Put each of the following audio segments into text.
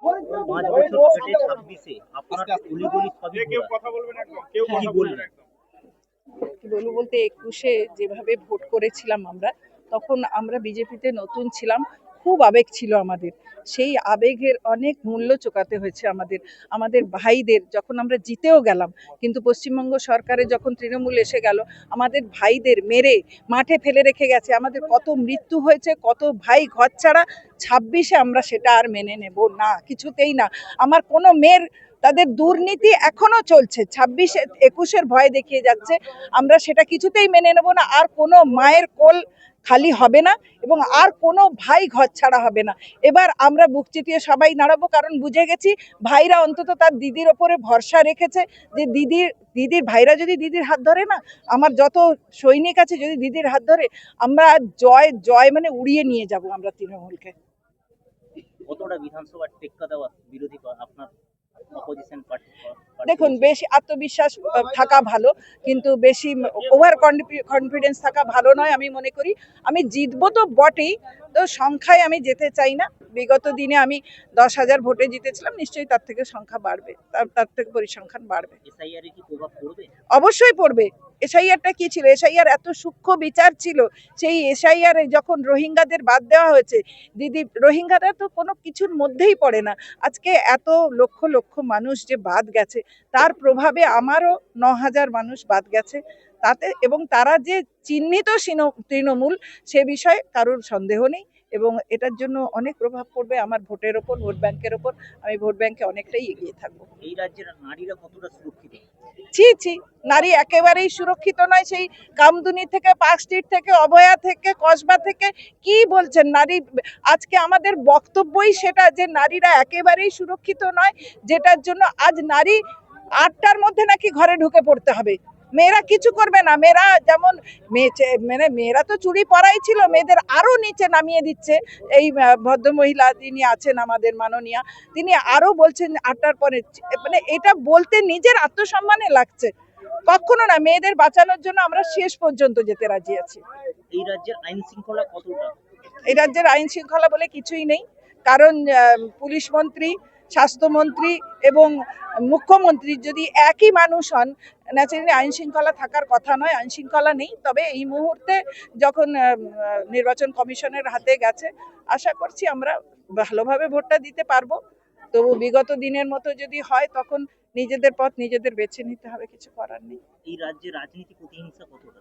5 বছর কেটে 26-এ আপনার অলিগলি সবই ঘোরা। কি বলবেন? কি বলবো বলতে 21-এ যেভাবে ভোট করেছিলাম আমরা, তখন আমরা বিজেপিতে নতুন ছিলাম, খুব আবেগ ছিল আমাদের। সেই আবেগের অনেক মূল্য চোকাতে হয়েছে আমাদের। আমাদের ভাইদের যখন আমরা জিতেও গেলাম, কিন্তু পশ্চিমবঙ্গ সরকারে যখন তৃণমূল এসে গেল, আমাদের ভাইদের মেরে মাঠে ফেলে রেখে গেছে। আমাদের কত মৃত্যু হয়েছে, কত ভাই ঘর ছাড়া। 26-এ আমরা সেটা আর মেনে নেব না, কিছুতেই না। আমার কোনো মেয়ের, তাদের দুর্নীতি এখনো চলছে, 26-এ 21-এর ভয় দেখিয়ে যাচ্ছে। আমরা সেটা কিছুতেই মেনে নেব না। আর কোনো মায়ের কোল খালি হবে না, এবং আর কোনো ভাই ঘর ছাড়া হবে না। এবার আমরা বুক চিতিয়ে সবাই দাঁড়াবো, কারণ বুঝে গেছি ভাইরা অন্তত তার দিদির ওপরে ভরসা রেখেছে, যে দিদির ভাইরা যদি দিদির হাত ধরে না, আমার যত সৈনিক আছে যদি দিদির হাত ধরে, আমরা জয় জয় মানে উড়িয়ে নিয়ে যাব আমরা তৃণমূলকে। কতটা বিধানসভার টেক্কা দেওয়া বিরোধী আপনার অপোজিশন পার্টি? দেখুন, বেশি আত্মবিশ্বাস থাকা ভালো, কিন্তু বেশি ওভার কনফিডেন্স থাকা ভালো নয় আমি মনে করি। আমি জিতবো তো বটেই, তো সংখ্যায় আমি যেতে চাই না। বিগত দিনে আমি 10,000 ভোটে জিতেছিলাম, নিশ্চয়ই তার থেকে সংখ্যা বাড়বে, তার থেকে পরিসংখ্যান বাড়বে। এসআইআর কি প্রভাব পড়বে? অবশ্যই পড়বে। এসআইআরটা কি ছিল? এসআইআর এত সূক্ষ্ম বিচার ছিল। সেই এসআইআর যখন রোহিঙ্গাদের বাদ দেওয়া হয়েছে, দিদি রোহিঙ্গারা তো কোনো কিছুর মধ্যেই পড়ে না। আজকে এত লক্ষ লক্ষ মানুষ যে বাদ গেছে, তার প্রভাবে আমারও 9,000 মানুষ বাদ গেছে তাতে, এবং তারা যে চিহ্নিত তৃণমূল, সে বিষয়ে কারোর সন্দেহ নেই। এবং এটার জন্য অনেক প্রভাব পড়বে আমার ভোটের ওপর, ভোট ব্যাংকের ওপর। আমি ভোট ব্যাংকে অনেকটাই এগিয়ে থাকবো। এই রাজ্যের নারীরা কতটা সুরক্ষিত? ছি ছি, নারী একেবারেই সুরক্ষিত নয়। সেই কামদুনি থেকে, পার্ক স্ট্রিট থেকে, অভয়া থেকে, কসবা থেকে, কি বলছেন? নারী, আজকে আমাদের বক্তব্যই সেটা, যে নারীরা একেবারেই সুরক্ষিত নয়, যেটার জন্য আজ নারী 8টার মধ্যে নাকি ঘরে ঢুকে পড়তে হবে। মেয়েরা কিছু করবে না। মেয়েরা যেমন মানে মেয়েরা তো চুরি পরাই ছিল, মেয়েদের আরো নিচে নামিয়ে দিচ্ছে। এই ভদ্রমহিলা যিনি আছেন আমাদের মাননীয়া, তিনি আরো বলছেন 8টার পরে। মানে এটা বলতে নিজের আত্মসম্মানে লাগছে। কখনো না, মেয়েদের বাঁচানোর জন্য আমরা শেষ পর্যন্ত যেতে রাজি আছি। এই রাজ্যের আইন শৃঙ্খলা কতটা? এই রাজ্যের আইন শৃঙ্খলা বলে কিছুই নেই, কারণ পুলিশ মন্ত্রী, স্বাস্থ্যমন্ত্রী এবং মুখ্যমন্ত্রী যদি একই মানুষ হন, ন্যাচারালি আইন শৃঙ্খলা থাকার কথা নয়। আইন শৃঙ্খলা নেই। তবে এই মুহূর্তে যখন নির্বাচন কমিশনের হাতে গেছে, আশা করছি আমরা ভালোভাবে ভোটটা দিতে পারবো। তবু বিগত দিনের মতো যদি হয়, তখন নিজেদের পথ নিজেদের বেছে নিতে হবে, কিছু করার নেই। এই রাজ্যে রাজনীতি প্রতিহিংসা কতটা?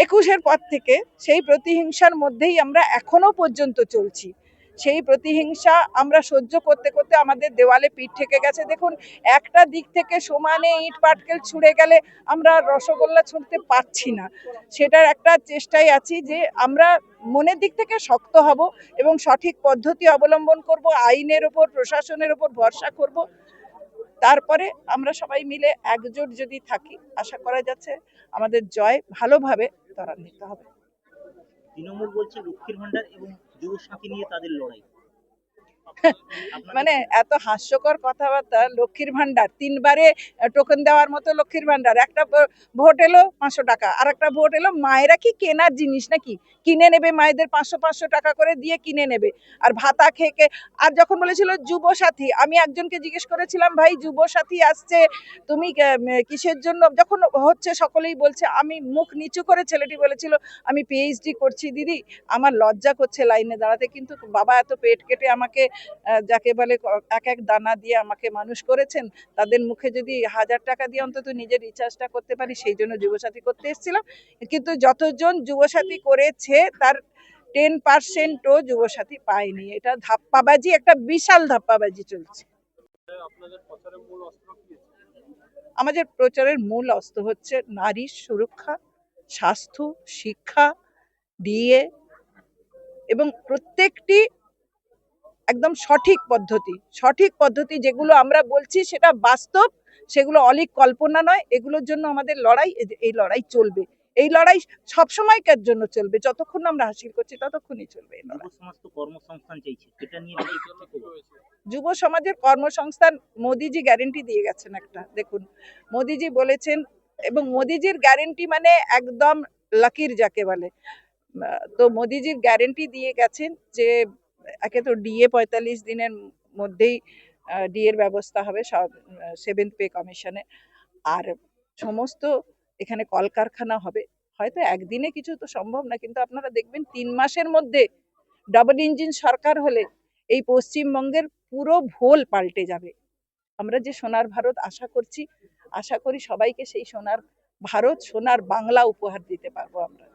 21-এর পর থেকে সেই প্রতিহিংসার মধ্যেই আমরা এখনো পর্যন্ত চলছি। সেই প্রতিহিংসা আমরা সহ্য করতে করতে আমাদের দেওয়ালে পিঠ ঠেকে গেছে। দেখুন, একটা দিক থেকে সমানে ইট পাটকেল ছুঁড়ে গেলে আমরা রসগোল্লা ছুঁড়তে পারছি না। সেটার একটা চেষ্টায় আছি যে আমরা মনের দিক থেকে শক্ত হব এবং সঠিক পদ্ধতি অবলম্বন করব, আইনের ওপর, প্রশাসনের ওপর ভরসা করব। তারপরে আমরা সবাই মিলে একজোট যদি থাকি, আশা করা যাচ্ছে আমাদের জয় ভালোভাবে ত্বরান্বিত হবে। তৃণমূল বলছে লক্ষ্মীর ভান্ডার এবং যুব সাথী নিয়ে তাদের লড়াই। মানে এত হাস্যকর কথাবার্তা। লক্ষ্মীর ভান্ডার 3বারে টোকেন দেওয়ার মতো লক্ষ্মীর ভান্ডার। একটা ভোট এলো 500 টাকা, আর একটা ভোট এলো। মায়েরা কি কেনার জিনিস নাকি? কিনে নেবে, মায়েদের 500 টাকা করে দিয়ে কিনে নেবে, আর ভাতা খেয়ে। আর যখন বলেছিল যুব সাথী, আমি একজনকে জিজ্ঞেস করেছিলাম, ভাই যুব সাথী আসছে, তুমি কিসের জন্য? যখন হচ্ছে সকলেই বলছে, আমি মুখ নিচু করে ছেলেটি বলেছিল, আমি পিএইচডি করছি দিদি। আমার লজ্জা করছে লাইনে দাঁড়াতে, কিন্তু বাবা এত পেট কেটে আমাকে, যাকে বলে এক এক দানা দিয়ে আমাকে মানুষ করেছেন, তাদের মুখে যদি 1000 টাকা দিয়ে অন্তত নিজের রিচার্জটা করতে পারি, সেই জন্য যুবসাথী করতে এসেছিলাম। কিন্তু যতজন যুবসাথী করেছে তার 10%ও যুবসাথী পায়নি। এটা ধাপ্পাবাজি, একটা বিশাল ধাপ্পাবাজি চলছে। আমাদের প্রচারের মূল অস্ত্র হচ্ছে নারীর সুরক্ষা, স্বাস্থ্য, শিক্ষা, ডিএ, এবং প্রত্যেকটি একদম সঠিক পদ্ধতি যেগুলো আমরা বলছি সেটা বাস্তব, সেগুলো অলীক কল্পনা নয়। এগুলোর জন্য আমাদের লড়াই, এই লড়াই চলবে। এই লড়াই সবসময়কার জন্য চলবে, যতক্ষণ আমরা হাসিল করছি ততক্ষণই চলবে। যুব সমাজের কর্মসংস্থান মোদিজি গ্যারেন্টি দিয়ে গেছেন একটা। দেখুন, মোদিজি বলেছেন, এবং মোদিজির গ্যারেন্টি মানে একদম লাকির যাকে বলে। তো মোদিজির গ্যারেন্টি দিয়ে গেছেন যে একে তো ডিএ ৪৫ দিনের মধ্যেই ডিএর ব্যবস্থা হবে সব 7th পে কমিশনে। আর সমস্ত এখানে কলকারখানা হবে। হয়তো একদিনে কিছু তো সম্ভব না, কিন্তু আপনারা দেখবেন ৩ মাসের মধ্যে ডাবল ইঞ্জিন সরকার হলে এই পশ্চিমবঙ্গের পুরো ভোল পাল্টে যাবে। আমরা যে সোনার ভারত আশা করছি, আশা করি সবাইকে সেই সোনার ভারত, সোনার বাংলা উপহার দিতে পারবো আমরা।